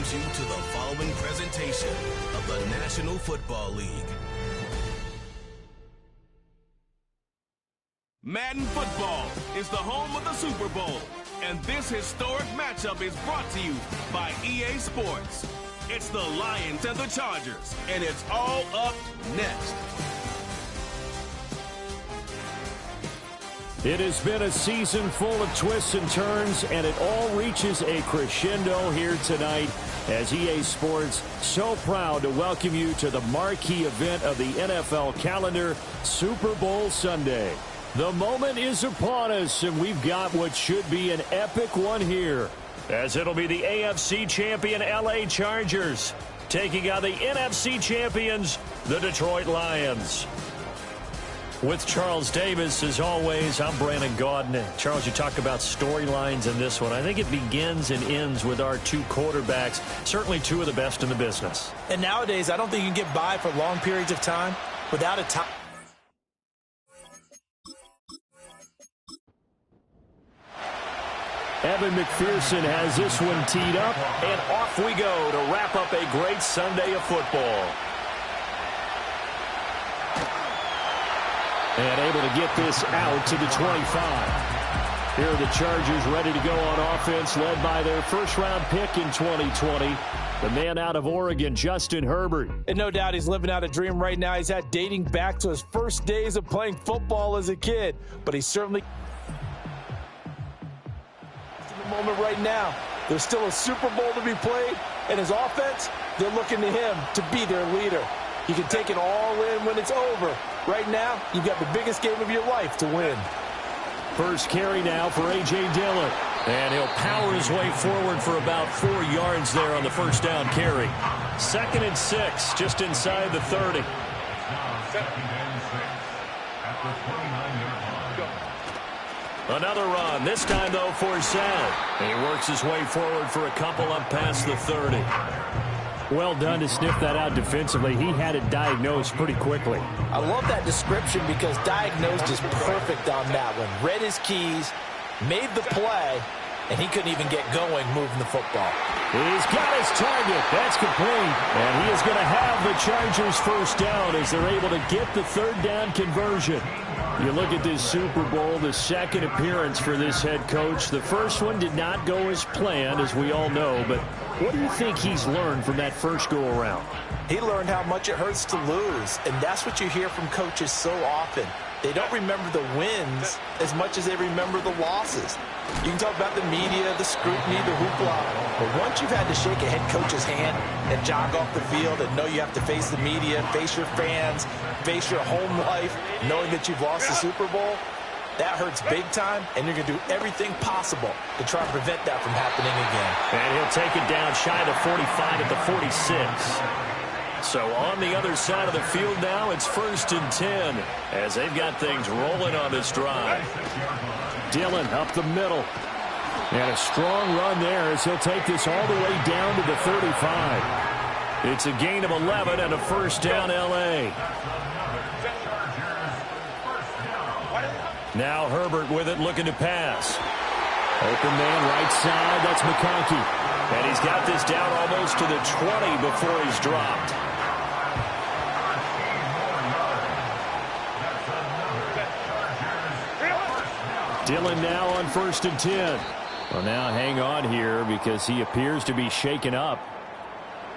welcomes you to the following presentation of the National Football League. Madden Football is the home of the Super Bowl, and this historic matchup is brought to you by EA Sports. It's the Lions and the Chargers, and it's all up next. It has been a season full of twists and turns, and it all reaches a crescendo here tonight as EA Sports so proud to welcome you to the marquee event of the NFL calendar, Super Bowl Sunday. The moment is upon us, and we've got what should be an epic one here, as it'll be the AFC champion LA Chargers taking on the NFC champions, the Detroit Lions. With Charles Davis, as always, I'm Brandon Gaudin. Charles, you talk about storylines in this one. I think it begins and ends with our two quarterbacks, certainly two of the best in the business. And nowadays, I don't think you can get by for long periods of time without a top. Evan McPherson has this one teed up, and off we go to wrap up a great Sunday of football. And able to get this out to the 25. Here are the Chargers ready to go on offense, led by their first-round pick in 2020, the man out of Oregon, Justin Herbert. And no doubt he's living out a dream right now. He's had dating back to his first days of playing football as a kid. But he's certainly in the moment right now. There's still a Super Bowl to be played, and his offense, they're looking to him to be their leader. He can take it all in when it's over. Right now, you've got the biggest game of your life to win. First carry now for A.J. Dillon. And he'll power his way forward for about 4 yards there on the first down carry. 2nd and 6, just inside the 30. Another run, this time, though, for Sad. And he works his way forward for a couple up past the 30. Well done to sniff that out defensively. He had it diagnosed pretty quickly. I love that description because diagnosed is perfect on that one. Read his keys, made the play, and he couldn't even get going moving the football. He's got his target. That's complete. And he is going to have the Chargers first down as they're able to get the third down conversion. You look at this Super Bowl, the second appearance for this head coach. The first one did not go as planned, as we all know, but what do you think he's learned from that first go-around? He learned how much it hurts to lose, and that's what you hear from coaches so often. They don't remember the wins as much as they remember the losses. You can talk about the media, the scrutiny, the hoopla, but once you've had to shake a head coach's hand and jog off the field and know you have to face the media, face your fans, face your home life, knowing that you've lost the Super Bowl, that hurts big time, and you're going to do everything possible to try and prevent that from happening again. And he'll take it down shy of the 45 at the 46. So on the other side of the field now, it's 1st and 10 as they've got things rolling on this drive. Dillon up the middle. And a strong run there as he'll take this all the way down to the 35. It's a gain of 11 and a first down L.A. Now Herbert with it, looking to pass. Open man right side, that's McConkey. And he's got this down almost to the 20 before he's dropped. Dillon now on 1st and 10. Well, now hang on here because he appears to be shaken up.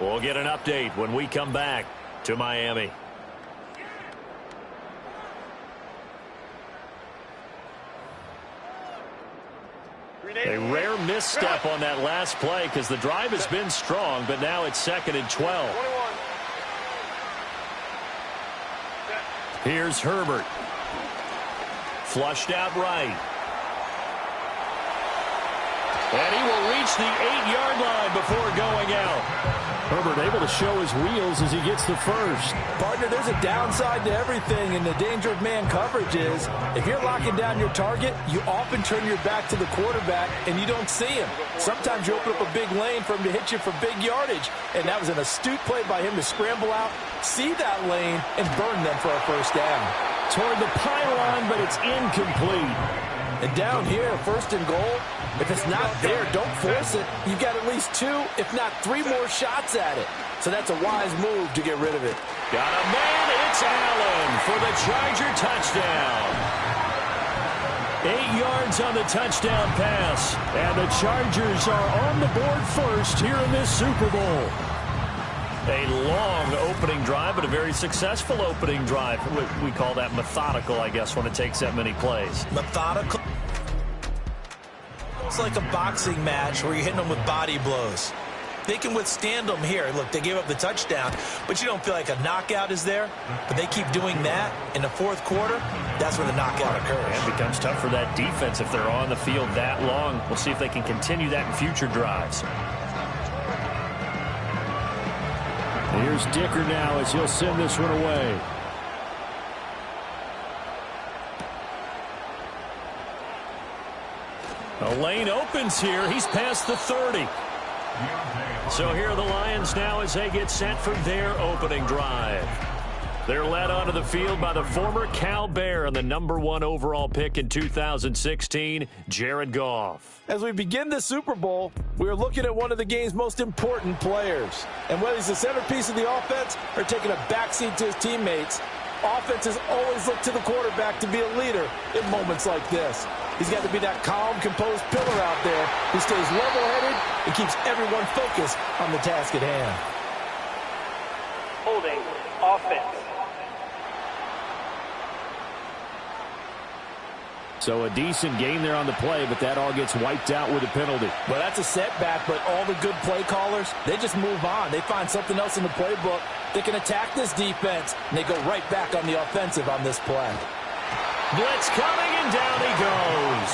We'll get an update when we come back to Miami. A rare misstep on that last play because the drive has been strong, but now it's 2nd and 12. Here's Herbert. Flushed out right. And he will reach the 8-yard line before going out. Herbert able to show his wheels as he gets the first. Partner, there's a downside to everything, and the danger of man coverage is if you're locking down your target, you often turn your back to the quarterback and you don't see him. Sometimes you open up a big lane for him to hit you for big yardage, and that was an astute play by him to scramble out, see that lane, and burn them for a first down. Toward the pylon, but it's incomplete. And down here, first and goal, if it's not there, don't force it. You've got at least 2, if not 3 more shots at it. So that's a wise move to get rid of it. Got a man, it's Allen for the Charger touchdown. 8 yards on the touchdown pass. And the Chargers are on the board first here in this Super Bowl. A long opening drive, but a very successful opening drive. We call that methodical, I guess, when it takes that many plays. Methodical. It's like a boxing match where you're hitting them with body blows. They can withstand them here. Look, they gave up the touchdown, but you don't feel like a knockout is there. But they keep doing that in the fourth quarter. That's when the knockout occurs. It becomes tough for that defense if they're on the field that long. We'll see if they can continue that in future drives. Here's Dicker now as he'll send this one away. The lane opens here. He's past the 30. So here are the Lions now as they get set for their opening drive. They're led onto the field by the former Cal Bear and the #1 overall pick in 2016, Jared Goff. As we begin the Super Bowl, we're looking at one of the game's most important players. And whether he's the centerpiece of the offense or taking a backseat to his teammates, offenses always look to the quarterback to be a leader in moments like this. He's got to be that calm, composed pillar out there who stays level-headed and keeps everyone focused on the task at hand. Holding offense. So a decent gain there on the play, but that all gets wiped out with a penalty. Well, that's a setback, but all the good play callers, they just move on. They find something else in the playbook. They can attack this defense, and they go right back on the offensive on this play. Blitz coming, and down he goes.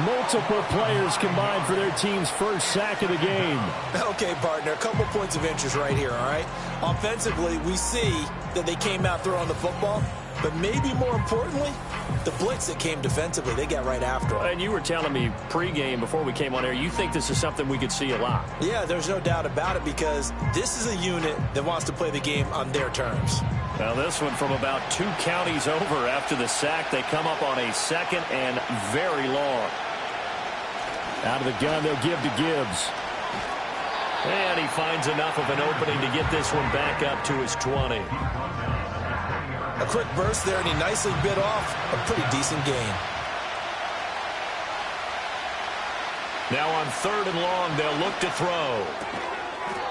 Multiple players combined for their team's first sack of the game. Okay, partner, a couple points of interest right here, all right? Offensively, we see that they came out throwing the football, but maybe more importantly, the blitz that came defensively, they got right after it. And you were telling me pregame before we came on air, you think this is something we could see a lot. Yeah, there's no doubt about it because this is a unit that wants to play the game on their terms. Now this one from about 2 counties over after the sack. They come up on a second and very long. Out of the gun, they'll give to Gibbs. And he finds enough of an opening to get this one back up to his 20. A quick burst there, and he nicely bit off a pretty decent gain. Now on 3rd and long, they'll look to throw.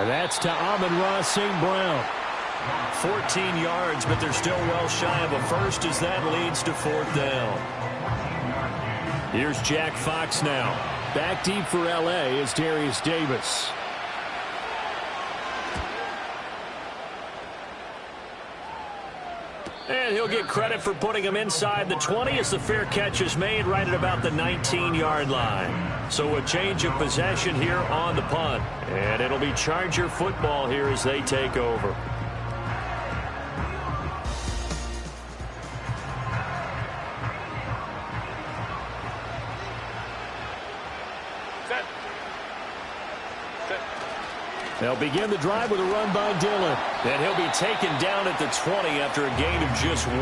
And that's to Amon-Ra St. Brown. 14 yards, but they're still well shy of a first as that leads to 4th down. Here's Jack Fox now. Back deep for L.A. is Darius Davis. And he'll get credit for putting him inside the 20 as the fair catch is made right at about the 19-yard line. So a change of possession here on the punt. And it'll be Charger football here as they take over. They'll begin the drive with a run by Dillon. And he'll be taken down at the 20 after a gain of just 1.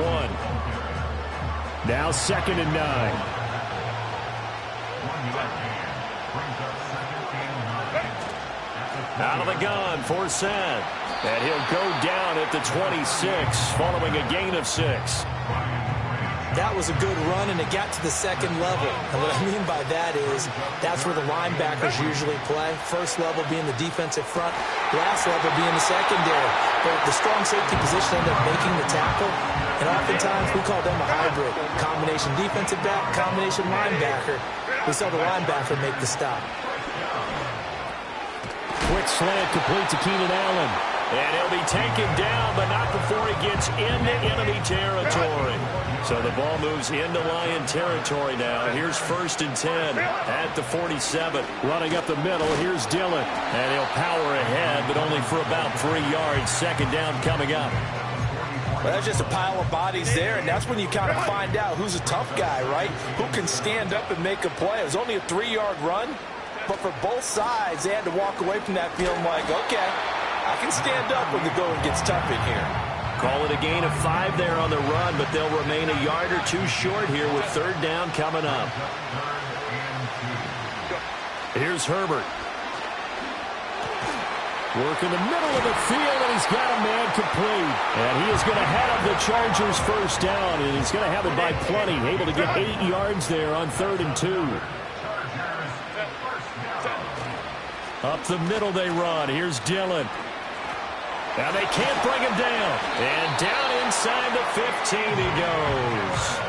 Now 2nd and 9. Out of the gun for Seth. And he'll go down at the 26 following a gain of 6. That was a good run, and it got to the 2nd level. And what I mean by that is that's where the linebackers usually play. First level being the defensive front, last level being the secondary. But the strong safety position ended up making the tackle, and oftentimes we call them a hybrid. Combination defensive back, combination linebacker. We saw the linebacker make the stop. Quick slant complete to Keenan Allen. And he'll be taken down, but not before he gets into enemy territory. So the ball moves into Lion territory now. Here's 1st and 10 at the 47. Running up the middle, here's Dillon. And he'll power ahead, but only for about 3 yards. 2nd down coming up. Well, that's just a pile of bodies there, and that's when you kind of find out who's a tough guy, right? Who can stand up and make a play. It was only a 3-yard run, but for both sides, they had to walk away from that feeling like, okay, I can stand up when the going gets tough in here. Call it a gain of 5 there on the run, but they'll remain a yard or two short here with third down coming up. Here's Herbert. Work in the middle of the field, and he's got a man complete. And he is going to have the Chargers first down, and he's going to have it by plenty. Able to get 8 yards there on 3rd and 2. Up the middle they run. Here's Dillon. Now they can't bring him down. And down inside the 15 he goes.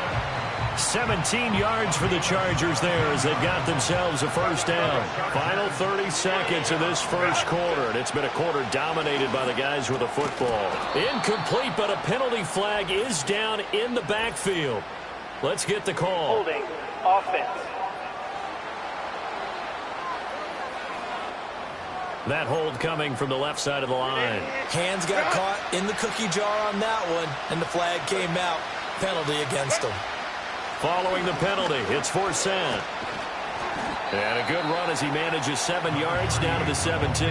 17 yards for the Chargers there as they've got themselves a first down. Final 30 seconds of this first quarter, and it's been a quarter dominated by the guys with the football. Incomplete, but a penalty flag is down in the backfield. Let's get the call. Holding offense. That hold coming from the left side of the line. Hands got caught in the cookie jar on that one, and the flag came out. Penalty against them. Following the penalty, it's Forsett. And a good run as he manages 7 yards down to the 17.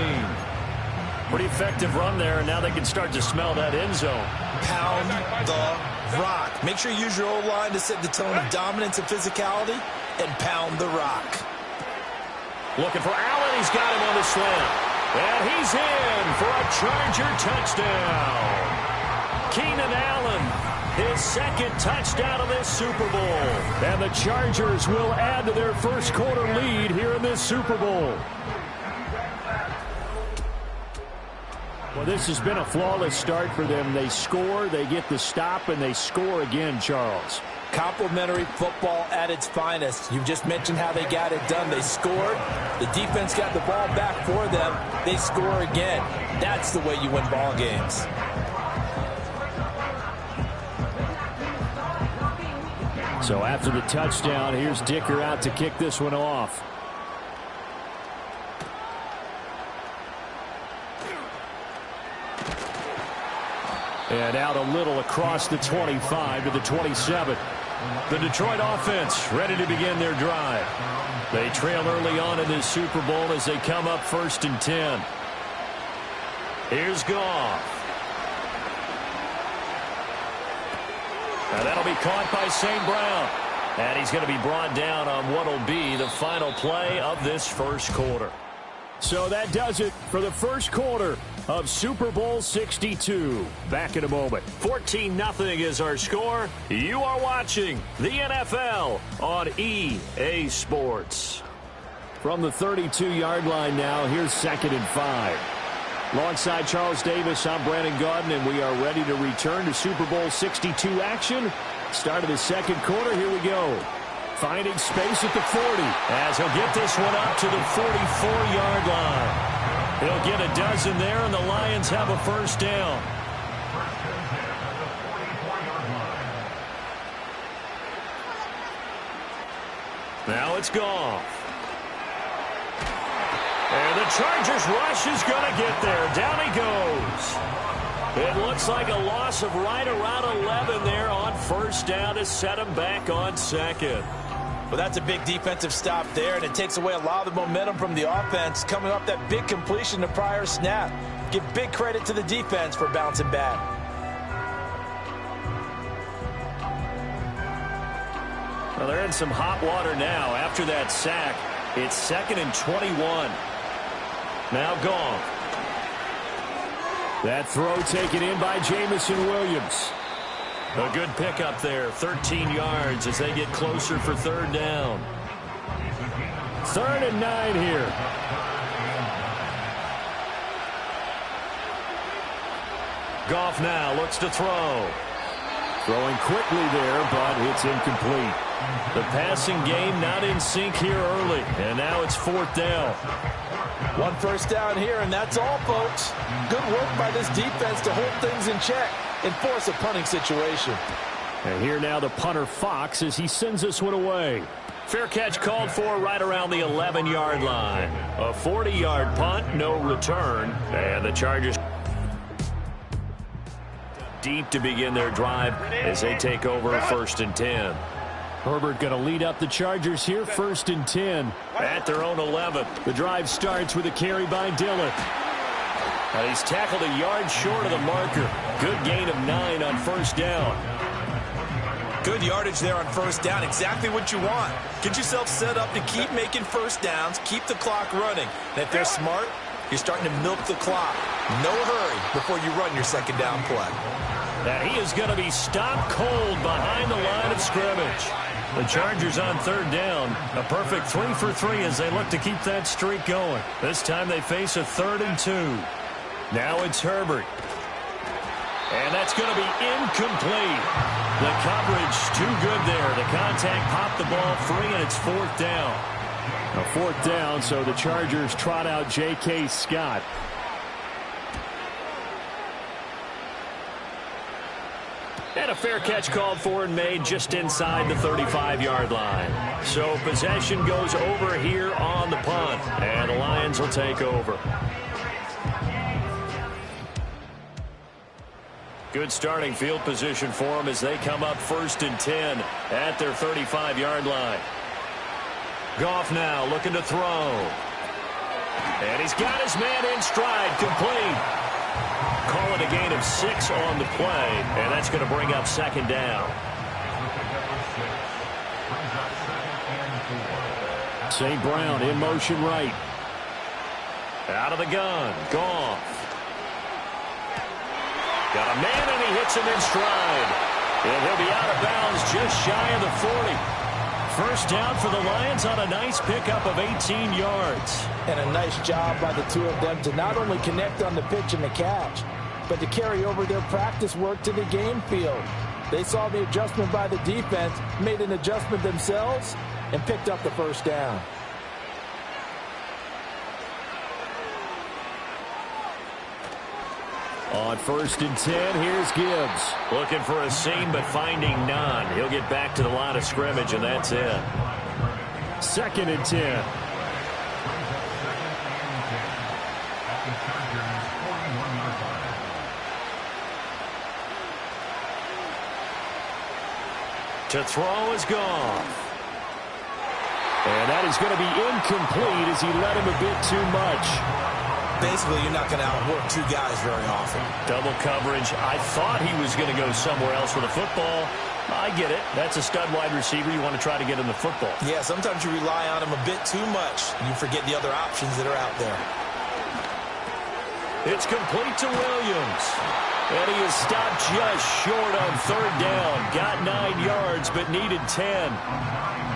Pretty effective run there, and now they can start to smell that end zone. Pound the rock. Make sure you use your O-line to set the tone of dominance and physicality, and pound the rock. Looking for Allen. He's got him on the slant. And he's in for a Charger touchdown. Keenan Allen, his second touchdown of this Super Bowl. And the Chargers will add to their first quarter lead here in this Super Bowl. Well, this has been a flawless start for them. They score, they get the stop, and they score again, Charles. Complimentary football at its finest. You've just mentioned how they got it done. They scored. The defense got the ball back for them. They score again. That's the way you win ball games. So after the touchdown, here's Dicker out to kick this one off. And out a little across the 25 to the 27. The Detroit offense ready to begin their drive. They trail early on in this Super Bowl as they come up 1st and 10. Here's Goff. Now that'll be caught by St. Brown. And he's going to be brought down on what will be the final play of this first quarter. So that does it for the first quarter of Super Bowl 62. Back in a moment. 14-0 is our score. You are watching the NFL on EA Sports. From the 32-yard line now, here's 2nd and 5. Alongside Charles Davis, I'm Brandon Gaudin, and we are ready to return to Super Bowl 62 action. Start of the second quarter, here we go. Finding space at the 40 as he'll get this one up to the 44-yard line. He'll get a dozen there, and the Lions have a first down. Now it's Goff. And the Chargers rush is going to get there. Down he goes. It looks like a loss of right around 11 there on first down to set him back on second. Well, that's a big defensive stop there, and it takes away a lot of the momentum from the offense coming off that big completion the prior snap. Give big credit to the defense for bouncing back. Well, they're in some hot water now after that sack. It's 2nd and 21. Now Goff. That throw taken in by Jamison Williams. A good pickup there, 13 yards as they get closer for third down. 3rd and 9 here. Goff now looks to throw. Throwing quickly there, but it's incomplete. The passing game not in sync here early, and now it's 4th down. One first down here, and that's all, folks. Good work by this defense to hold things in check and force a punting situation. And here now the punter Fox as he sends this one away. Fair catch called for right around the 11-yard line. A 40-yard punt, no return. And the Chargers deep to begin their drive as they take over 1st and 10. Herbert going to lead up the Chargers here, 1st and 10 at their own 11. The drive starts with a carry by Dillon. And he's tackled a yard short of the marker. Good gain of 9 on first down. Good yardage there on first down. Exactly what you want. Get yourself set up to keep making first downs, keep the clock running. And if they're smart, you're starting to milk the clock. No hurry before you run your second down play. And he is going to be stopped cold behind the line of scrimmage. The Chargers on third down. A perfect 3 for 3 as they look to keep that streak going. This time they face a 3rd and 2. Now it's Herbert. And that's going to be incomplete. The coverage too good there. The contact popped the ball free, and it's 4th down. A 4th down, so the Chargers trot out J.K. Scott. And a fair catch called for and made just inside the 35-yard line. So possession goes over here on the punt, and the Lions will take over. Good starting field position for them as they come up 1st and 10 at their 35-yard line. Goff now looking to throw. And he's got his man in stride, complete. Call it a gain of 6 on the play, and that's going to bring up 2nd down. St. Brown in motion right. Out of the gun, Goff. Got a man, and he hits him in stride. And he'll be out of bounds just shy of the 40. First down for the Lions on a nice pickup of 18 yards. And a nice job by the two of them to not only connect on the pitch and the catch, but to carry over their practice work to the game field. They saw the adjustment by the defense, made an adjustment themselves, and picked up the first down. On 1st and 10, here's Gibbs. Looking for a seam, but finding none. He'll get back to the line of scrimmage, and that's it. 2nd and 10. To throw is Goff. And that is going to be incomplete as he led him a bit too much. Basically, you're not going to outwork two guys very often. Double coverage. I thought he was going to go somewhere else with a football. I get it. That's a stud wide receiver. You want to try to get him the football. Yeah, sometimes you rely on him a bit too much, and you forget the other options that are out there. It's complete to Williams. And he is stopped just short on 3rd down. Got 9 yards, but needed 10.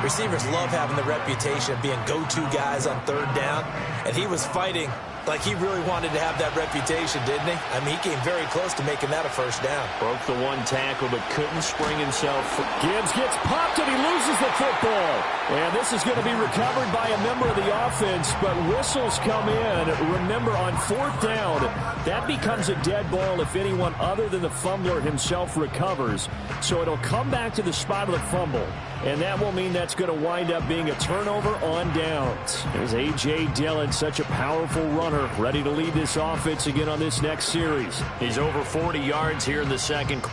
Receivers love having the reputation of being go-to guys on 3rd down, and he was fighting like he really wanted to have that reputation, didn't he? I mean, he came very close to making that a first down. Broke the one tackle, but couldn't spring himself. Gibbs gets popped, and he loses the football. And this is going to be recovered by a member of the offense, but whistles come in. Remember, on 4th down, that becomes a dead ball if anyone other than the fumbler himself recovers. So it'll come back to the spot of the fumble, and that will mean that's going to wind up being a turnover on downs. There's A.J. Dillon, such a powerful runner, ready to lead this offense again on this next series. He's over 40 yards here in the second.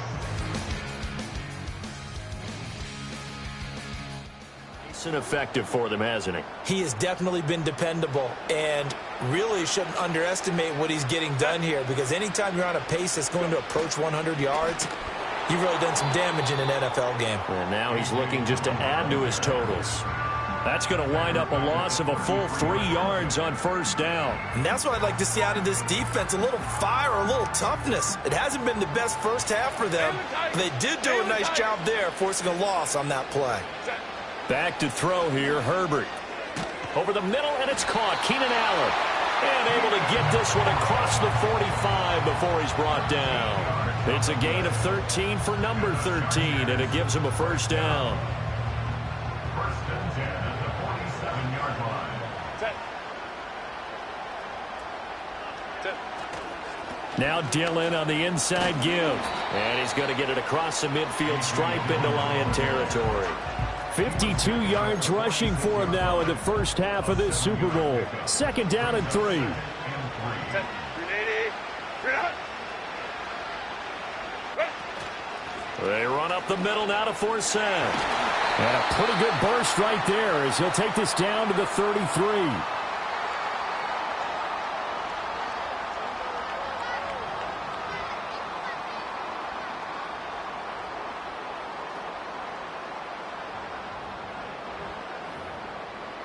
It's ineffective for them, hasn't he? He has definitely been dependable, and really shouldn't underestimate what he's getting done here, because anytime you're on a pace that's going to approach 100 yards, you've really done some damage in an NFL game. And now he's looking just to add to his totals. That's going to wind up a loss of a full 3 yards on 1st down. And that's what I'd like to see out of this defense, a little fire, a little toughness. It hasn't been the best first half for them, but they did do a nice job there, forcing a loss on that play. Back to throw here, Herbert. Over the middle, and it's caught. Keenan Allen. And able to get this one across the 45 before he's brought down. It's a gain of 13 for number 13, and it gives him a first down. Now Dillon on the inside give. And he's going to get it across the midfield stripe into Lion territory. 52 yards rushing for him now in the first half of this Super Bowl. 2nd down and 3. They run up the middle now to force out. And a pretty good burst right there as he'll take this down to the 33.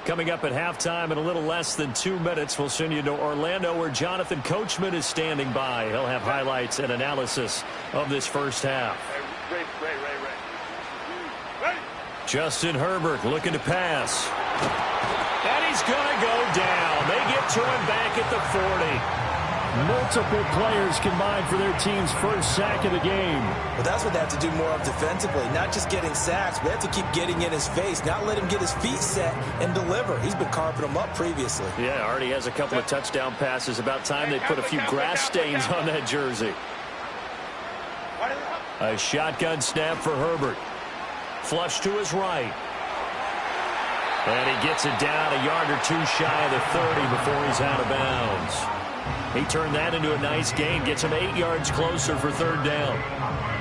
Coming up at halftime in a little less than 2 minutes, we'll send you to Orlando where Jonathan Coachman is standing by. He'll have highlights and analysis of this first half. Justin Herbert looking to pass. And he's going to go down. They get to him back at the 40. Multiple players combined for their team's first sack of the game. Well, that's what they have to do more of defensively, not just getting sacks. We have to keep getting in his face, not let him get his feet set and deliver. He's been carving them up previously. Yeah, already has a couple of touchdown passes. About time they put a few grass stains on that jersey. A shotgun snap for Herbert. Flush to his right. And he gets it down a yard or two shy of the 30 before he's out of bounds. He turned that into a nice gain, gets him 8 yards closer for third down.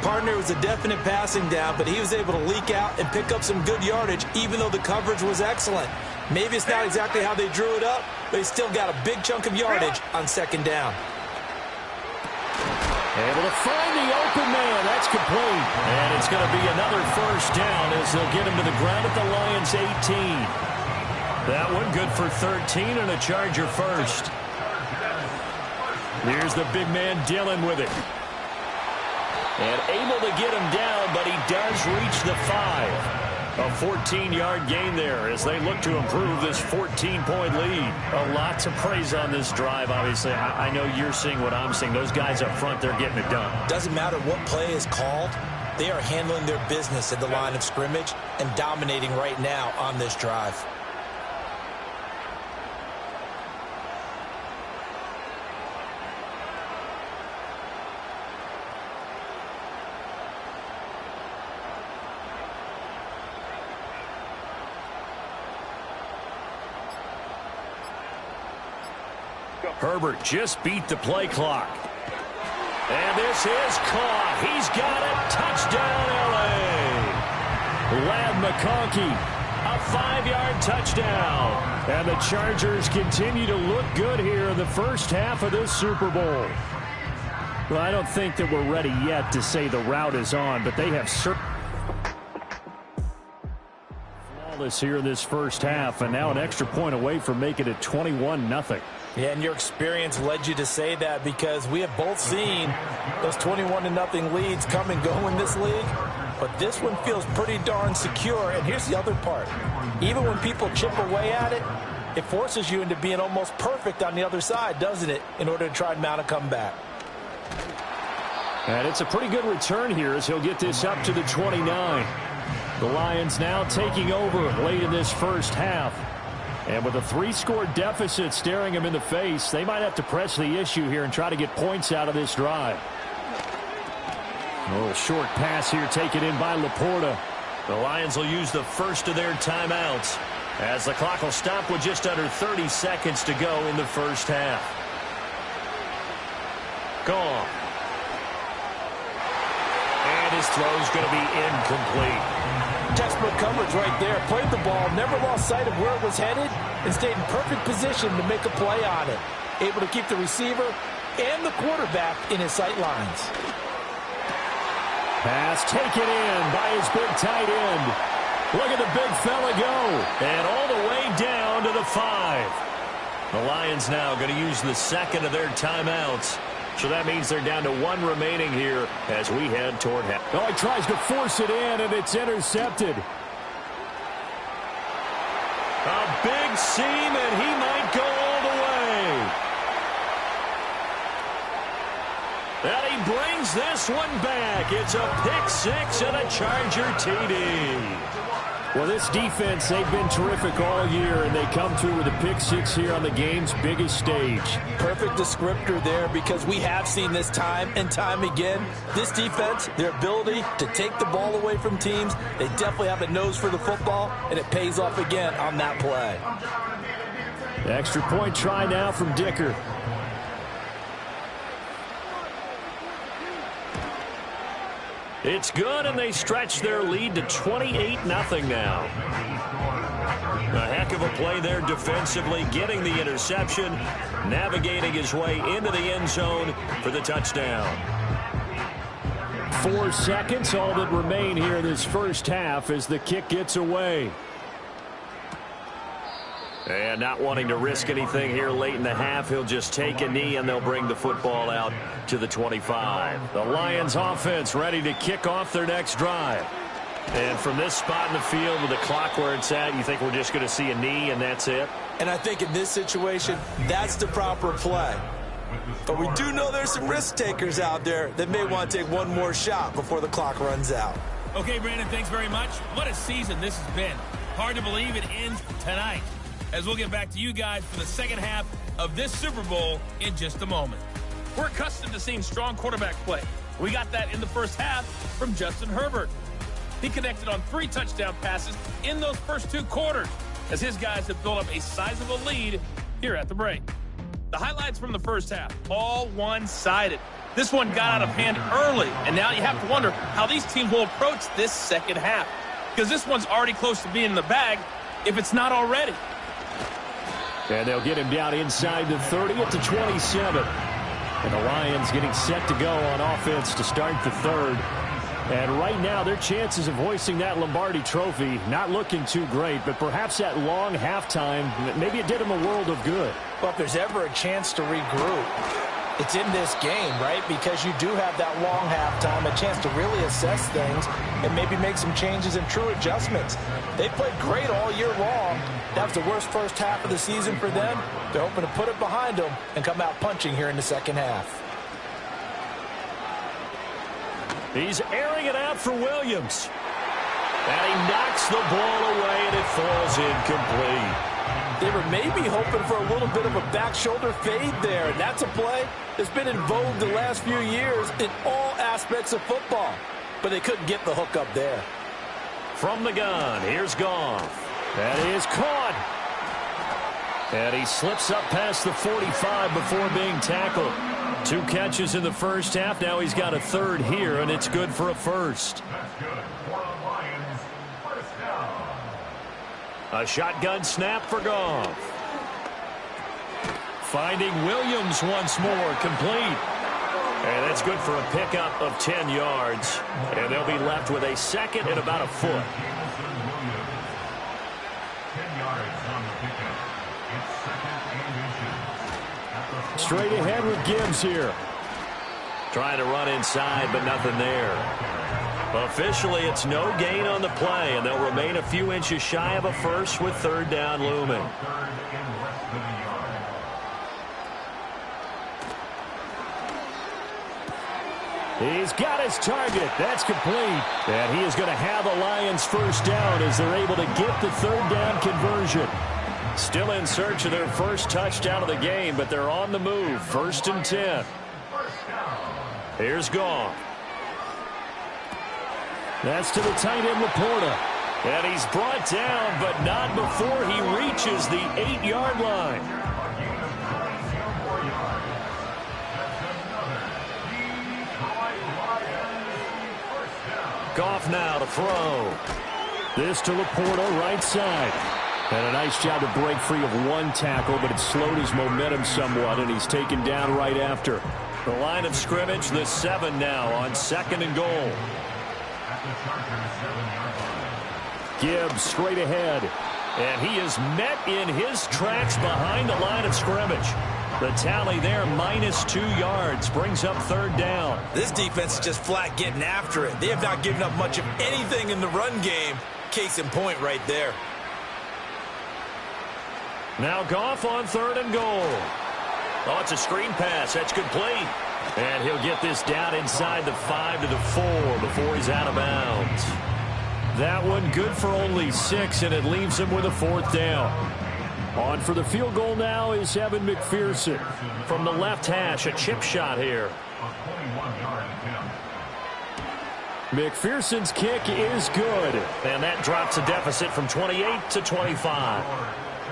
Partner, was a definite passing down, but he was able to leak out and pick up some good yardage, even though the coverage was excellent. Maybe it's not exactly how they drew it up, but he still got a big chunk of yardage on second down. Able to find the open man. That's complete. And it's going to be another first down as they'll get him to the ground at the Lions' 18. That one good for 13 and a Charger first. Here's the big man Dillon with it. And able to get him down, but he does reach the 5. A 14-yard gain there as they look to improve this 14-point lead. A lot to praise on this drive, obviously. I know you're seeing what I'm seeing. Those guys up front, they're getting it done. Doesn't matter what play is called. They are handling their business at the line of scrimmage and dominating right now on this drive. Herbert just beat the play clock. And this is caught. He's got it. Touchdown, L.A. Ladd McConkey, a 5-yard touchdown. And the Chargers continue to look good here in the first half of this Super Bowl. Well, I don't think that we're ready yet to say the route is on, but they have certainly flawless here in this first half, and now an extra point away from making it 21-0. Yeah, and your experience led you to say that because we have both seen those 21-0 leads come and go in this league. But this one feels pretty darn secure. And here's the other part. Even when people chip away at it, it forces you into being almost perfect on the other side, doesn't it, in order to try and mount a comeback. And it's a pretty good return here as he'll get this up to the 29. The Lions now taking over late in this first half. And with a 3-score deficit staring him in the face, they might have to press the issue here and try to get points out of this drive. A little short pass here taken in by Laporta. The Lions will use the first of their timeouts as the clock will stop with just under 30 seconds to go in the first half. Gone. And his throw's going to be incomplete. Textbook coverage right there. Played the ball, never lost sight of where it was headed, and stayed in perfect position to make a play on it. Able to keep the receiver and the quarterback in his sight lines. Pass taken in by his big tight end. Look at the big fella go. And all the way down to the 5. The Lions now going to use the second of their timeouts. So that means they're down to 1 remaining here as we head toward half. Oh, he tries to force it in, and it's intercepted. A big seam, and he might go all the way. And he brings this one back. It's a pick-6 and a Charger TD. Well, this defense, they've been terrific all year, and they come through with a pick-6 here on the game's biggest stage. Perfect descriptor there because we have seen this time and time again. This defense, their ability to take the ball away from teams, they definitely have a nose for the football, and it pays off again on that play. Extra point try now from Dicker. It's good, and they stretch their lead to 28-0 now. A heck of a play there defensively, getting the interception, navigating his way into the end zone for the touchdown. 4 seconds, all that remain here in this first half as the kick gets away. And not wanting to risk anything here late in the half, he'll just take a knee and they'll bring the football out to the 25. The Lions offense ready to kick off their next drive. And from this spot in the field with the clock where it's at, you think we're just going to see a knee and that's it? And I think in this situation, that's the proper play. But we do know there's some risk takers out there that may want to take one more shot before the clock runs out. Okay, Brandon, thanks very much. What a season this has been. Hard to believe it ends tonight, as we'll get back to you guys for the second half of this Super Bowl in just a moment. We're accustomed to seeing strong quarterback play. We got that in the first half from Justin Herbert. He connected on 3 touchdown passes in those first 2 quarters, as his guys have built up a sizable lead here at the break. The highlights from the first half, all one-sided. This one got out of hand early, and now you have to wonder how these teams will approach this second half, because this one's already close to being in the bag, if it's not already. And they'll get him down inside the 30 at the 27. And the Lions getting set to go on offense to start the third. And right now, their chances of hoisting that Lombardi trophy not looking too great, but perhaps that long halftime, maybe it did them a world of good. Well, if there's ever a chance to regroup, it's in this game, right? Because you do have that long halftime, a chance to really assess things and maybe make some changes and true adjustments. They played great all year long. That was the worst first half of the season for them. They're hoping to put it behind them and come out punching here in the second half. He's airing it out for Williams. And he knocks the ball away, and it falls incomplete. They were maybe hoping for a little bit of a back shoulder fade there, and that's a play that's been in vogue the last few years in all aspects of football. But they couldn't get the hook up there. From the gun, here's Goff. That is caught. And he slips up past the 45 before being tackled. 2 catches in the first half. Now he's got a third here, and it's good for a first. A shotgun snap for Goff. Finding Williams once more, complete. And that's good for a pickup of 10 yards. And they'll be left with a second and about a foot. Straight ahead with Gibbs here. Trying to run inside, but nothing there. Officially, it's no gain on the play, and they'll remain a few inches shy of a first with third down looming. He's got his target. That's complete. And he is going to have the Lions first down as they're able to get the third down conversion. Still in search of their first touchdown of the game, but they're on the move. 1st and 10. Here's Goff. That's to the tight end, Laporta. And he's brought down, but not before he reaches the 8-yard line. Goff now to throw. This to Laporta, right side. And a nice job to break free of 1 tackle, but it slowed his momentum somewhat, and he's taken down right after. The line of scrimmage, the 7 now on 2nd and goal. Gibbs straight ahead. And he is met in his tracks behind the line of scrimmage. The tally there, -2 yards, brings up third down. This defense is just flat getting after it. They have not given up much of anything in the run game. Case in point right there. Now Goff on 3rd and goal. Oh, it's a screen pass. That's complete. And he'll get this down inside the 5 to the 4 before he's out of bounds. That one good for only 6, and it leaves him with a 4th down. On for the field goal now is Evan McPherson. From the left hash, a chip shot here. McPherson's kick is good. And that drops a deficit from 28 to 25.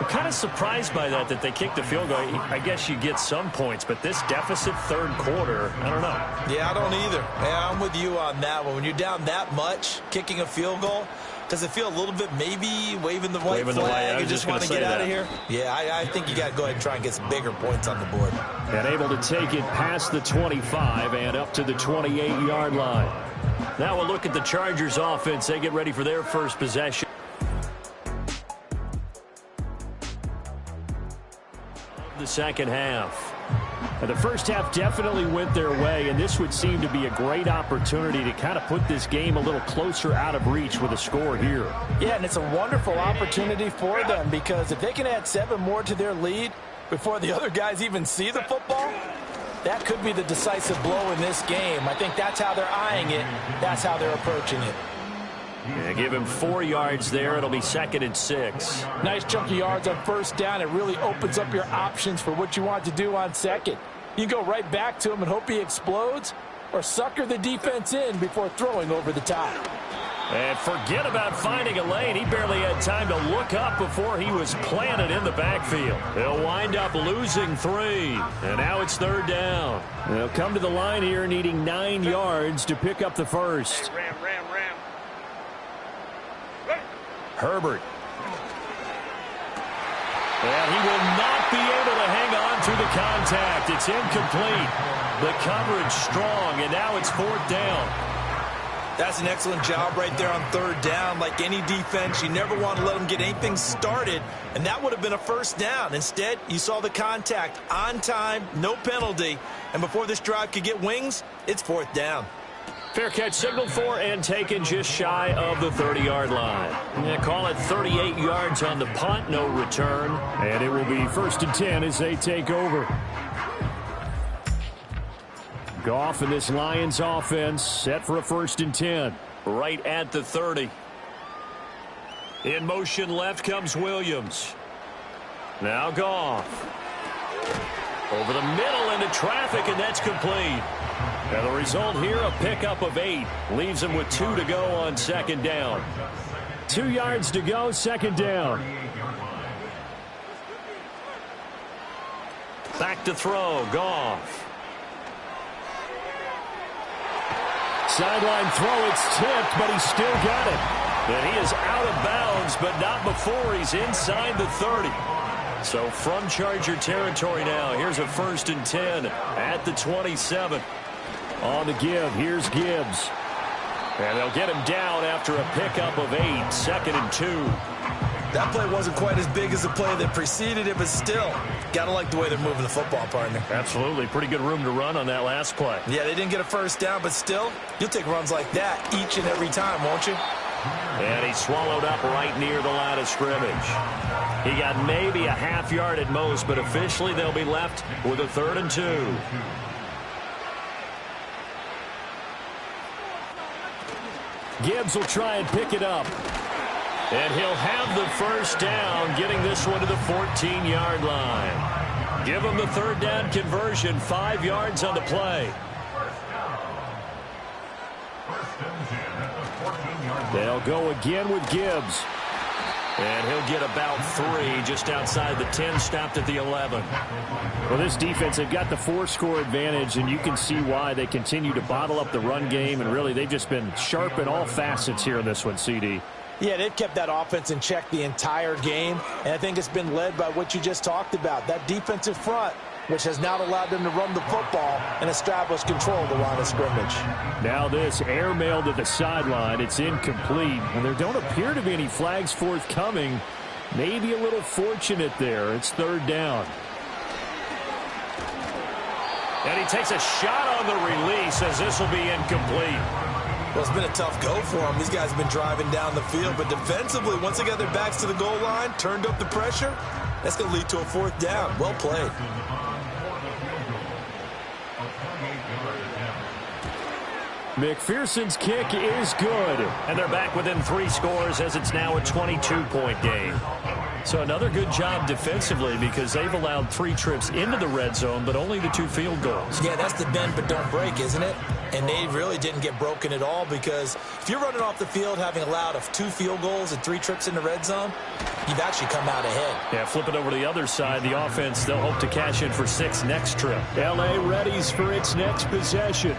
I'm kind of surprised by that they kicked the field goal. I guess you get some points, but this deficit 3rd quarter, I don't know. Yeah, I don't either. Yeah, I'm with you on that one. When you're down that much, kicking a field goal, does it feel a little bit maybe waving the white flag and just want to get out of here? Yeah, I think you got to go ahead and try and get some bigger points on the board. And able to take it past the 25 and up to the 28-yard line. Now we'll look at the Chargers offense. They get ready for their first possession. the second half. The first half definitely went their way, and this would seem to be a great opportunity to kind of put this game a little closer out of reach with a score here. Yeah, and it's a wonderful opportunity for them, because if they can add 7 more to their lead before the other guys even see the football, that could be the decisive blow in this game. I think that's how they're eyeing it. That's how they're approaching it. Yeah, give him 4 yards there. It'll be 2nd and 6. Nice chunk of yards on first down. It really opens up your options for what you want to do on second. You can go right back to him and hope he explodes, or sucker the defense in before throwing over the top. And forget about finding a lane. He barely had time to look up before he was planted in the backfield. He'll wind up losing 3. And now it's 3rd down. They'll come to the line here needing 9 yards to pick up the first. Ram. Herbert. And he will not be able to hang on through the contact. It's incomplete. The coverage strong, and now it's 4th down. That's an excellent job right there on 3rd down. Like any defense, you never want to let them get anything started, and that would have been a first down. Instead, you saw the contact on time, no penalty, and before this drive could get wings, it's 4th down. Fair catch signaled for and taken just shy of the 30-yard line. Yeah, call it 38 yards on the punt, no return. And it will be 1st and 10 as they take over. Goff and this Lions offense set for a 1st and 10. Right at the 30. In motion left comes Williams. Now Goff. Over the middle into traffic, and that's complete. And the result here, a pickup of 8. Leaves him with 2 to go on 2nd down. 2 yards to go, 2nd down. Back to throw, Goff. Sideline throw, it's tipped, but he's still got it. And he is out of bounds, but not before he's inside the 30. So from Charger territory now, here's a 1st and 10 at the 27. On the give, here's Gibbs. And they'll get him down after a pickup of 8, 2nd and 2. That play wasn't quite as big as the play that preceded it, but still, gotta like the way they're moving the football, partner. Absolutely. Pretty good room to run on that last play. Yeah, they didn't get a first down, but still, you'll take runs like that each and every time, won't you? And he swallowed up right near the line of scrimmage. He got maybe a half yard at most, but officially they'll be left with a 3rd and 2. Gibbs will try and pick it up. And he'll have the first down, getting this one to the 14-yard line. Give him the 3rd down conversion, 5 yards on the play. They'll go again with Gibbs. And he'll get about 3 just outside the 10, stopped at the 11. Well, this defense, they've got the 4-score advantage, and you can see why they continue to bottle up the run game, and really they've just been sharp in all facets here in this one, CD. Yeah, they've kept that offense in check the entire game, and I think it's been led by what you just talked about, that defensive front, which has now allowed them to run the football and establish control of the line of scrimmage. Now this airmail to the sideline. It's incomplete, and there don't appear to be any flags forthcoming. Maybe a little fortunate there. It's 3rd down. And he takes a shot on the release as this will be incomplete. Well, it's been a tough go for them. These guys have been driving down the field, but defensively, once they got their backs to the goal line, turned up the pressure, that's going to lead to a 4th down. Well played. McPherson's kick is good. And they're back within 3 scores as it's now a 22-point game. So another good job defensively because they've allowed 3 trips into the red zone, but only the 2 field goals. Yeah, that's the bend but don't break, isn't it? And they really didn't get broken at all because if you're running off the field having allowed 2 field goals and 3 trips in the red zone, you've actually come out ahead. Yeah, flip it over to the other side. The offense, they'll hope to cash in for 6 next trip. L.A. readies for its next possession.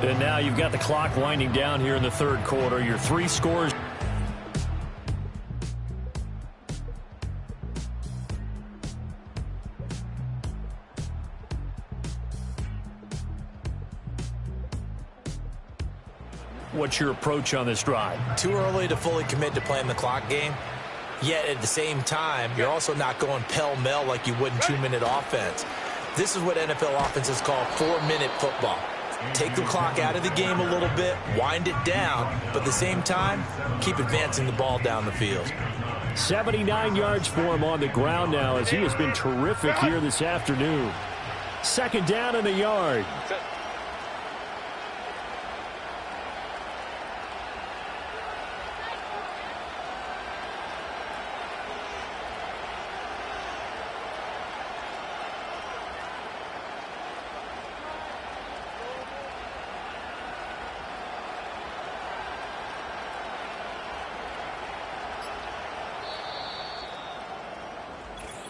And now you've got the clock winding down here in the 3rd quarter. Your 3 scores. What's your approach on this drive? Too early to fully commit to playing the clock game. Yet at the same time, you're also not going pell-mell like you would in 2-minute offense. This is what NFL offenses call 4-minute football. Take the clock out of the game a little bit, wind it down, but at the same time, keep advancing the ball down the field. 79 yards for him on the ground now as he has been terrific here this afternoon. Second down and a yard.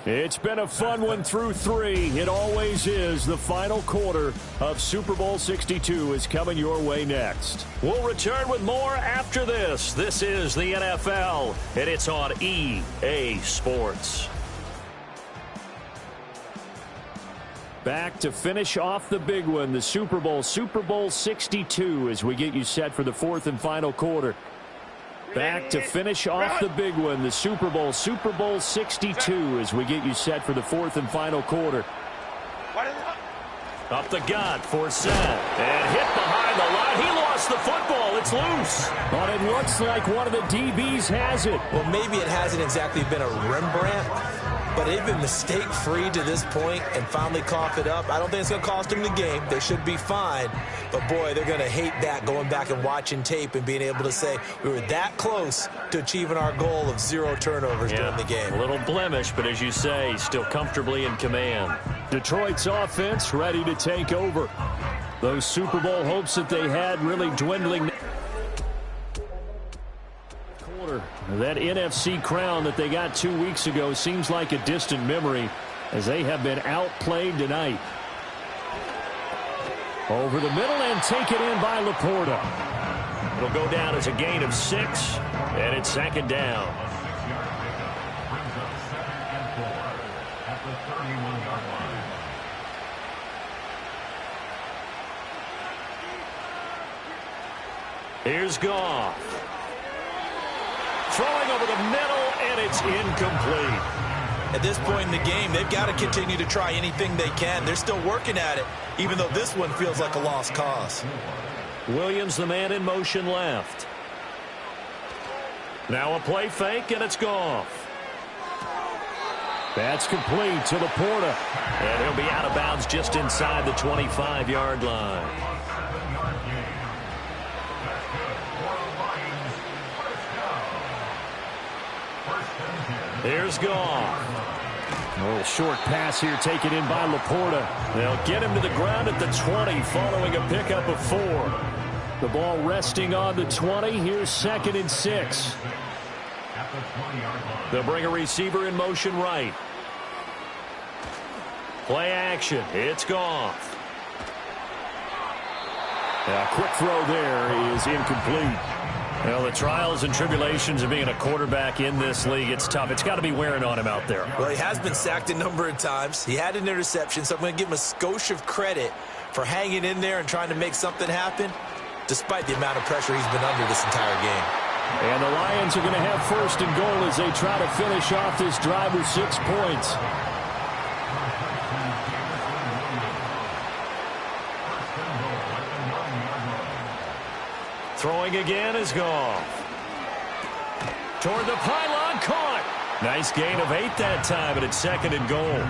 It's been a fun one through 3. It always is. The final quarter of Super Bowl 62 is coming your way next. We'll return with more after this. This is the NFL, and it's on EA Sports. Back to finish off the big one, the Super Bowl 62, as we get you set for the fourth and final quarter. Back to finish off the big one, the Super Bowl 62, as we get you set for the fourth and final quarter. Up the gut for set, and hit behind the line. He lost the football. It's loose. But it looks like one of the DBs has it. Well, maybe it hasn't exactly been a Rembrandt, but they've been mistake-free to this point and finally cough it up. I don't think it's going to cost them the game. They should be fine. But, boy, they're going to hate that, going back and watching tape and being able to say we were that close to achieving our goal of 0 turnovers during the game. A little blemish, but as you say, still comfortably in command. Detroit's offense ready to take over. Those Super Bowl hopes that they had really dwindling. That NFC crown that they got 2 weeks ago seems like a distant memory as they have been outplayed tonight. Over the middle and taken in by Laporta. It'll go down as a gain of 6, and it's second down. Here's Goff. Throwing over the middle, and it's incomplete. At this point in the game, they've got to continue to try anything they can. They're still working at it, even though this one feels like a lost cause. Williams, the man in motion left. Now a play fake, and it's Goff. That's complete to Laporta. And he'll be out of bounds just inside the 25-yard line. Here's Goff. A little short pass here taken in by Laporta. They'll get him to the ground at the 20 following a pickup of 4. The ball resting on the 20. Here's 2nd and 6. They'll bring a receiver in motion right. Play action. It's Goff. A quick throw there is incomplete. Well, the trials and tribulations of being a quarterback in this league, it's tough. It's got to be wearing on him out there. Well, he has been sacked a number of times. He had an interception, so I'm going to give him a skosh of credit for hanging in there and trying to make something happen, despite the amount of pressure he's been under this entire game. And the Lions are going to have 1st and goal as they try to finish off this drive with 6 points. Throwing again is Goff. Toward the pylon, caught. Nice gain of 8 that time, but it's 2nd and goal.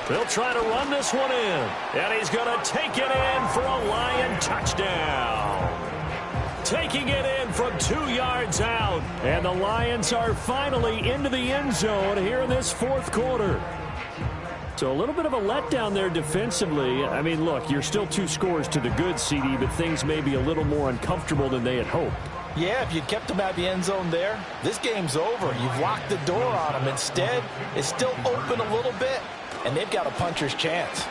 They'll try to run this one in. And he's going to take it in for a Lion touchdown. Taking it in from 2 yards out. And the Lions are finally into the end zone here in this 4th quarter. So a little bit of a letdown there defensively. I mean, look, you're still 2 scores to the good, CD, but things may be a little more uncomfortable than they had hoped. Yeah, if you'd kept them at the end zone there, this game's over. You've locked the door on them. Instead, it's still open a little bit, and they've got a puncher's chance.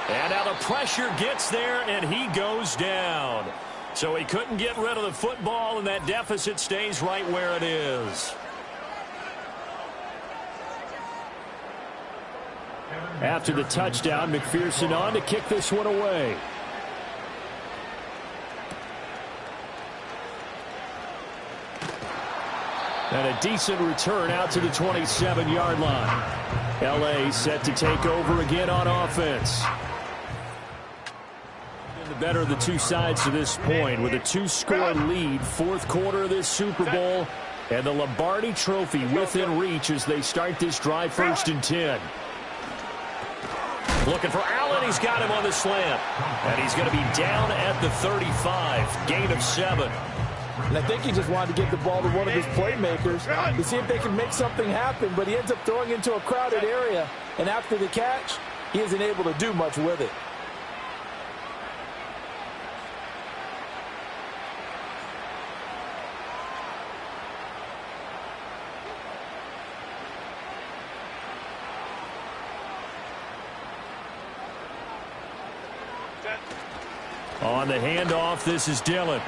And now the pressure gets there, and he goes down. So he couldn't get rid of the football, and that deficit stays right where it is. After the touchdown, McPherson on to kick this one away. And a decent return out to the 27-yard line. L.A. set to take over again on offense. The better of the two sides to this point with a 2-score lead, fourth quarter of this Super Bowl, and the Lombardi Trophy within reach as they start this drive, 1st and 10. Looking for Allen. He's got him on the slant. And he's going to be down at the 35. Gain of 7. And I think he just wanted to get the ball to one of his playmakers to see if they can make something happen, but he ends up throwing into a crowded area. And after the catch, he isn't able to do much with it. On the handoff, this is Dillon.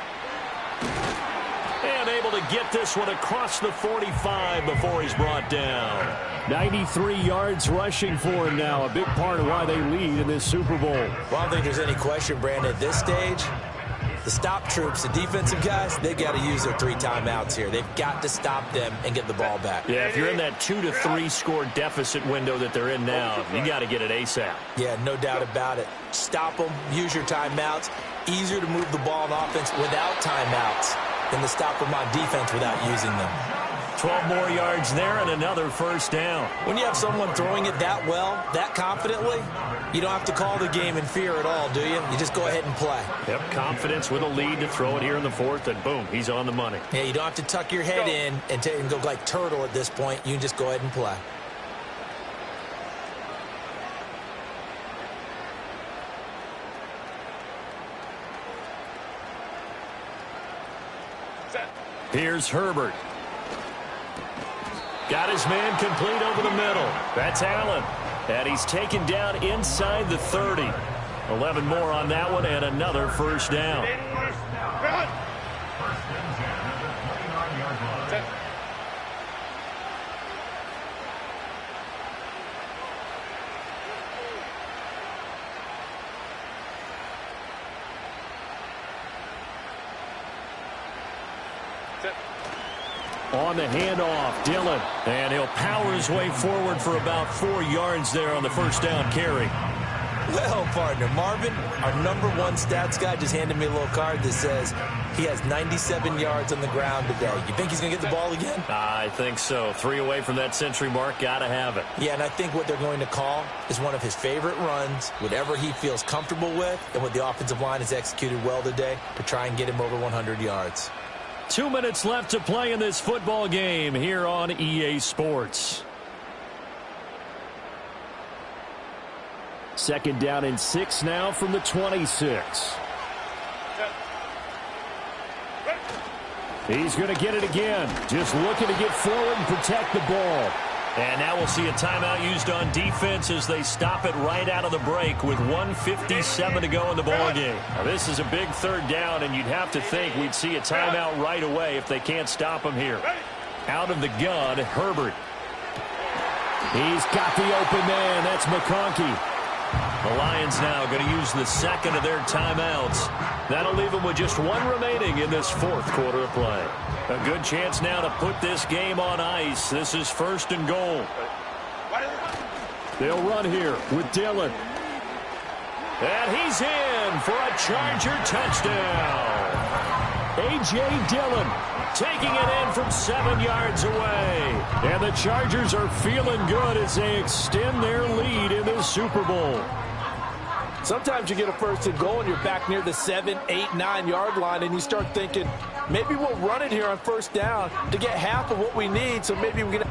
And able to get this one across the 45 before he's brought down. 93 yards rushing for him now. A big part of why they lead in this Super Bowl. Well, I don't think there's any question, Brandon, at this stage. The stop troops, the defensive guys, they got to use their 3 timeouts here. They've got to stop them and get the ball back. Yeah, if you're in that 2 to 3 score deficit window that they're in now, you got to get it ASAP. Yeah, no doubt about it. Stop them, use your timeouts. Easier to move the ball on offense without timeouts than to stop them on defense without using them. 12 more yards there and another 1st down. When you have someone throwing it that well, that confidently, you don't have to call the game in fear at all, do you? You just go ahead and play. Yep, confidence with a lead to throw it here in the 4th, and boom, he's on the money. Yeah, you don't have to tuck your head in and go like turtle at this point. You can just go ahead and play. Here's Herbert. Got his man complete over the middle. That's Allen. And he's taken down inside the 30. 11 more on that one and another 1st down. On the handoff, Dillon. And he'll power his way forward for about 4 yards there on the 1st down carry. Well, partner, Marvin, our #1 stats guy just handed me a little card that says he has 97 yards on the ground today. You think he's going to get the ball again? I think so. 3 away from that century mark. Got to have it. Yeah, and I think what they're going to call is one of his favorite runs, whatever he feels comfortable with, and what the offensive line has executed well today to try and get him over 100 yards. 2 minutes left to play in this football game here on EA Sports. 2nd down and 6 now from the 26. He's going to get it again. Just looking to get forward and protect the ball. And now we'll see a timeout used on defense as they stop it right out of the break with 1:57 to go in the ballgame. Now, this is a big 3rd down, and you'd have to think we'd see a timeout right away if they can't stop him here. Out of the gun, Herbert. He's got the open man. That's McConkey. The Lions now going to use the 2nd of their timeouts. That'll leave them with just 1 remaining in this 4th quarter of play. A good chance now to put this game on ice. This is 1st and goal. They'll run here with Dillon. And he's in for a Charger touchdown. A.J. Dillon taking it in from 7 yards away. And the Chargers are feeling good as they extend their lead in this Super Bowl. Sometimes you get a 1st and goal and you're back near the 7, 8, 9 yard line and you start thinking, maybe we'll run it here on 1st down to get half of what we need, so maybe we can.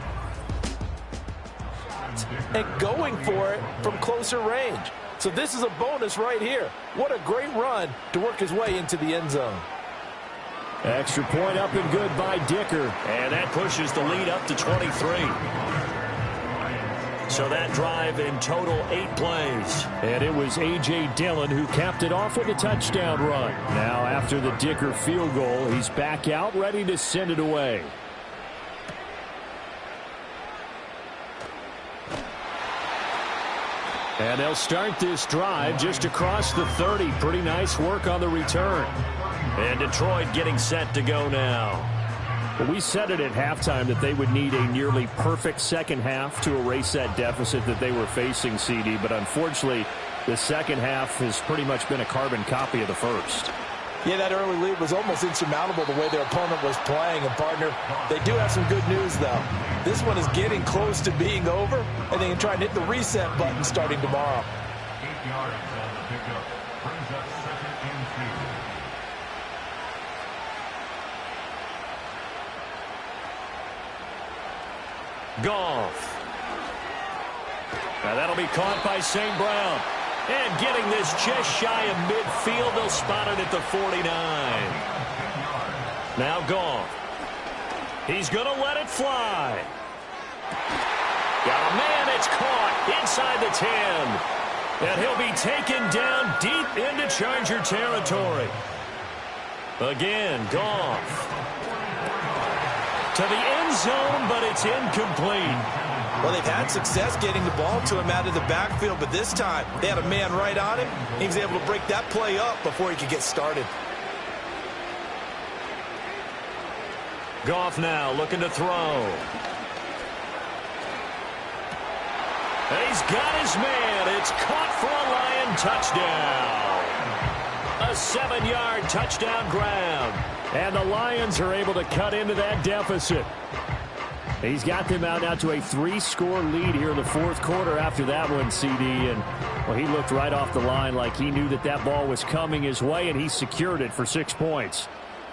And going for it from closer range. So this is a bonus right here. What a great run to work his way into the end zone. Extra point up and good by Dicker. And that pushes the lead up to 23. So that drive in total 8 plays. And it was A.J. Dillon who capped it off with a touchdown run. Now after the Dicker field goal, he's back out ready to send it away. And they'll start this drive just across the 30. Pretty nice work on the return. And Detroit getting set to go now. Well, we said it at halftime that they would need a nearly perfect second half to erase that deficit that they were facing, CD. But unfortunately, the second half has pretty much been a carbon copy of the first. Yeah, that early lead was almost insurmountable the way their opponent was playing. And, partner, they do have some good news, though. This one is getting close to being over, and they can try and hit the reset button starting tomorrow. 8 yards on the pickup. Brings up 2nd and 2. Goff. Now that'll be caught by St. Brown. And getting this just shy of midfield, they'll spot it at the 49. Now Goff. He's going to let it fly. Got a man, it's caught inside the 10. And he'll be taken down deep into Charger territory. Again, Goff. To the end zone, but it's incomplete. Well, they've had success getting the ball to him out of the backfield, but this time they had a man right on him. He was able to break that play up before he could get started. Goff now looking to throw. And he's got his man. It's caught for a Lion touchdown. A 7-yard touchdown grab. And the Lions are able to cut into that deficit. He's got them out now to a 3-score lead here in the fourth quarter after that one, CD. And, well, he looked right off the line like he knew that that ball was coming his way, and he secured it for 6 points.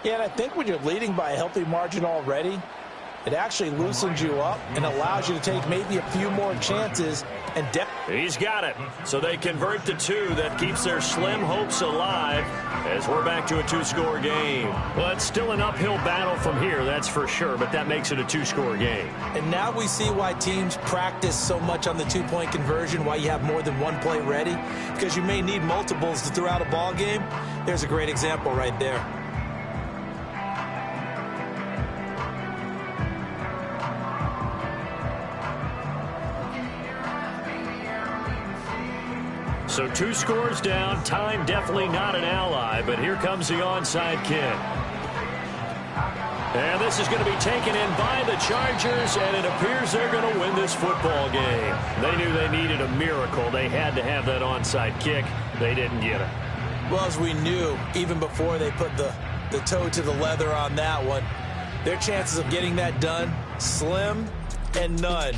Yeah, and I think when you're leading by a healthy margin already, it actually loosens you up and allows you to take maybe a few more chances. And he's got it. So they convert the 2. That keeps their slim hopes alive as we're back to a 2-score game. Well, it's still an uphill battle from here, that's for sure, but that makes it a 2-score game. And now we see why teams practice so much on the 2-point conversion, why you have more than one play ready, because you may need multiples to throw out a ball game. There's a great example right there. So 2 scores down. Time definitely not an ally, but here comes the onside kick. And this is going to be taken in by the Chargers, and it appears they're going to win this football game. They knew they needed a miracle. They had to have that onside kick. They didn't get it. Well, as we knew, even before they put the toe to the leather on that one, their chances of getting that done, slim and none.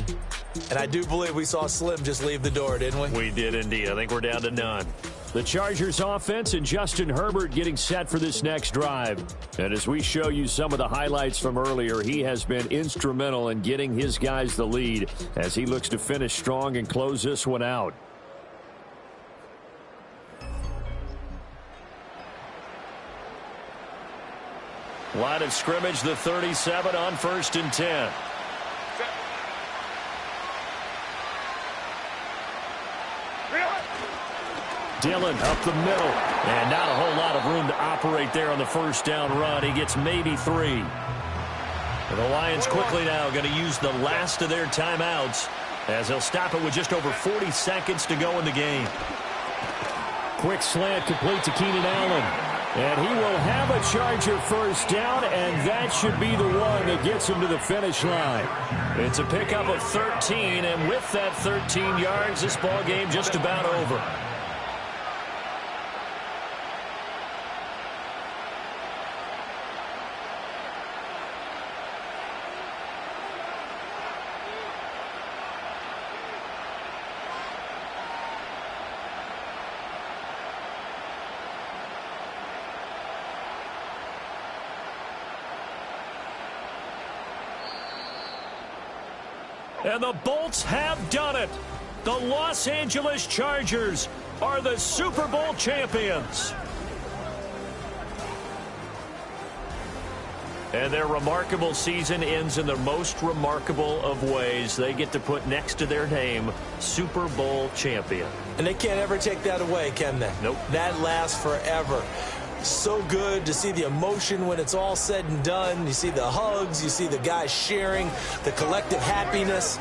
And I do believe we saw Slim just leave the door, didn't we? We did indeed. I think we're down to none. The Chargers offense and Justin Herbert getting set for this next drive. And as we show you some of the highlights from earlier, he has been instrumental in getting his guys the lead as he looks to finish strong and close this one out. Line of scrimmage, the 37 on 1st and 10. Dillon up the middle, and not a whole lot of room to operate there on the first down run. He gets maybe 3. And the Lions quickly now going to use the last of their timeouts as they'll stop it with just over 40 seconds to go in the game. Quick slant complete to Keenan Allen. And he will have a Charger first down, and that should be the one that gets him to the finish line. It's a pickup of 13, and with that 13 yards, this ball game just about over. And the Bolts have done it. The Los Angeles Chargers are the Super Bowl champions. And their remarkable season ends in the most remarkable of ways. They get to put next to their name, Super Bowl champion. And they can't ever take that away, can they? Nope. That lasts forever. So good to see the emotion when it's all said and done. You see the hugs, you see the guys sharing, the collective happiness.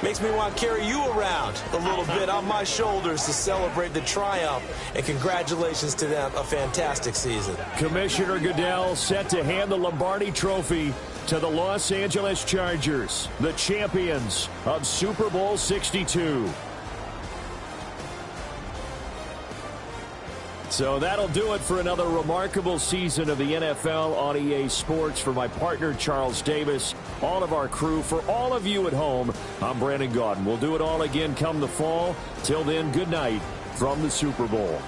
Makes me want to carry you around a little bit on my shoulders to celebrate the triumph. And congratulations to them, a fantastic season. Commissioner Goodell set to hand the Lombardi Trophy to the Los Angeles Chargers, the champions of Super Bowl 62. So that'll do it for another remarkable season of the NFL on EA Sports. For my partner, Charles Davis, all of our crew, for all of you at home, I'm Brandon Gaudin. We'll do it all again come the fall. Till then, good night from the Super Bowl.